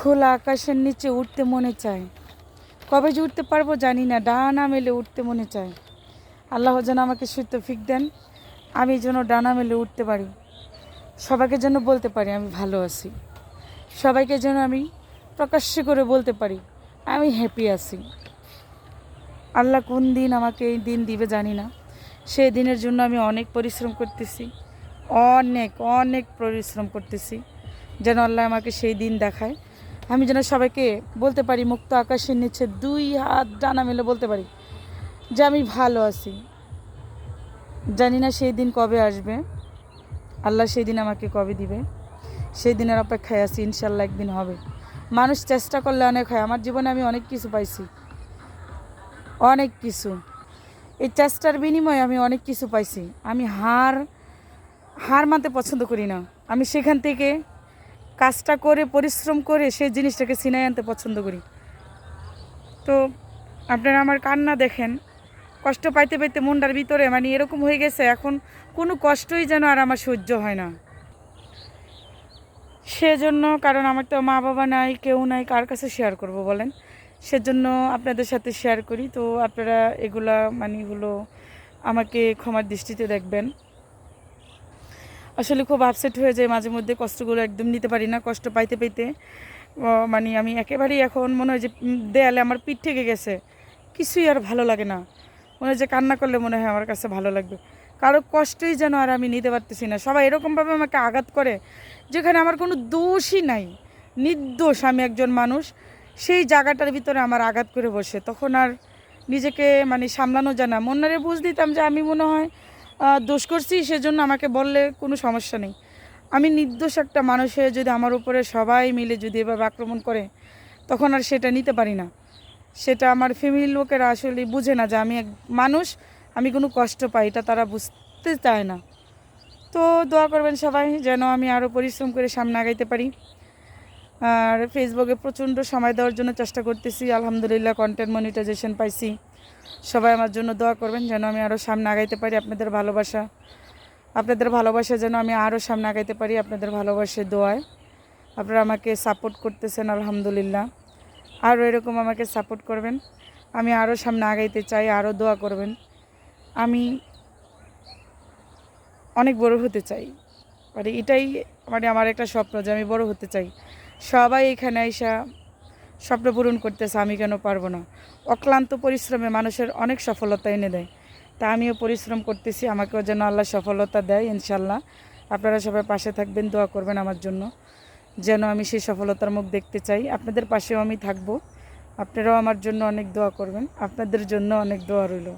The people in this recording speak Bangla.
খোলা আকাশের নিচে উঠতে মনে চায়, কবে যে উঠতে পারবো জানি না, ডানা মেলে উঠতে মনে চায়। আল্লাহ যেন আমাকে সেই তৌফিক দেন, আমি যেন ডানা মেলে উঠতে পারি, সবাইকে যেন বলতে পারি আমি ভালো আছি, সবাইকে যেন আমি প্রকাশ্যে করে বলতে পারি আমি হ্যাপি আছি। আল্লাহ কোন দিন আমাকে এই দিন দিবে জানি না, সেই দিনের জন্য আমি অনেক পরিশ্রম করতেছি, অনেক অনেক পরিশ্রম করতেছি, যেন আল্লাহ আমাকে সেই দিন দেখায়, আমি যেন সবাইকে বলতে পারি মুক্ত আকাশের নিচে 2 হাত ডানা মেলে বলতে পারি যে আমি ভালো আছি। জানি না সেই দিন কবে আসবে, আল্লাহ সেই দিন আমাকে কবে দিবে, সেই দিনের অপেক্ষায় আছি। ইনশাল্লাহ একদিন হবে। মানুষ চেষ্টা করলে অনেক হয়, আমার জীবনে আমি অনেক কিছু পাইছি, অনেক কিছু। এই চেষ্টার বিনিময়ে আমি অনেক কিছু পাইছি। আমি হার মানতে পছন্দ করি না, আমি সেখান থেকে কাজটা করে পরিশ্রম করে সেই জিনিসটাকে ছিনাই আনতে পছন্দ করি। তো আপনারা আমার কান্না দেখেন, কষ্ট পাইতে পাইতে মনটার ভিতরে মানে এরকম হয়ে গেছে, এখন কোনো কষ্টই যেন আর আমার সহ্য হয় না। সেজন্য, কারণ আমার তো মা বাবা নাই, কেউ নাই, কার কাছে শেয়ার করব বলেন, সেজন্য আপনাদের সাথে শেয়ার করি। তো আপনারা এগুলো আমাকে ক্ষমার দৃষ্টিতে দেখবেন। আসলে খুব আপসেট হয়ে যায় মাঝে মধ্যে, কষ্টগুলো একদম নিতে পারি না, কষ্ট পাইতে পাইতে মানে আমি একেবারেই এখন মনে হয় যে দেয়ালে আমার পিঠ থেকে গেছে, কিছুই আর ভালো লাগে না, মনে হয় যে কান্না করলে মনে হয় আমার কাছে ভালো লাগবে। কারো কষ্টই যেন আর আমি নিতে পারতেছি না, সবাই এরকমভাবে আমাকে আঘাত করে যেখানে আমার কোনো দোষই নাই, নির্দোষ আমি একজন মানুষ, সেই জায়গাটার ভিতরে আমার আঘাত করে বসে, তখন আর নিজেকে মানে সামলানো যায় না। মনারে বুঝ দিতাম যে আমি মনে হয় দোষ করছি, সেজন্য আমাকে বললে কোনো সমস্যা নেই। আমি নির্দোষ একটা মানুষ হয়ে যদি আমার উপরে সবাই মিলে যদি এভাবে আক্রমণ করে, তখন আর সেটা নিতে পারি না। সেটা আমার ফ্যামিলির লোকেরা আসলে বুঝে না যে আমি এক মানুষ, আমি কোনো কষ্ট পাই, এটা তারা বুঝতে চায় না। তো দোয়া করবেন সবাই যেন আমি আরও পরিশ্রম করে সামনে আগাইতে পারি। আর ফেসবুকে প্রচণ্ড সময় দেওয়ার জন্য চেষ্টা করতেছি, আলহামদুলিল্লাহ কন্টেন্ট মনিটাইজেশন পাইছি। সবাই আমার জন্য দোয়া করবেন যেন আমি আরও সামনে আগাইতে পারি। আপনাদের ভালোবাসা যেন আমি আরও সামনে আগাইতে পারি, আপনাদের ভালোবাসার দোয়ায় আপনারা আমাকে সাপোর্ট করতেছেন, আলহামদুলিল্লাহ। আরও এরকম আমাকে সাপোর্ট করবেন, আমি আরও সামনে আগাইতে চাই, আরও দোয়া করবেন। আমি অনেক বড় হতে চাই, মানে এটাই মানে আমার একটা স্বপ্ন যে আমি বড় হতে চাই। সবাই এখানে আইসা স্বপ্ন পূরণ করতেছে, আমি কেন পারবো না? অক্লান্ত পরিশ্রমে মানুষের অনেক সফলতা এনে দেয়, তা আমিও পরিশ্রম করতেছি, আমাকেও যেন আল্লাহ সফলতা দেয় ইনশাল্লাহ। আপনারা সবাই পাশে থাকবেন, দোয়া করবেন আমার জন্য যেন আমি সেই সফলতার মুখ দেখতে চাই। আপনাদের পাশেও আমি থাকবো, আপনারাও আমার জন্য অনেক দোয়া করবেন, আপনাদের জন্য অনেক দোয়া রইল।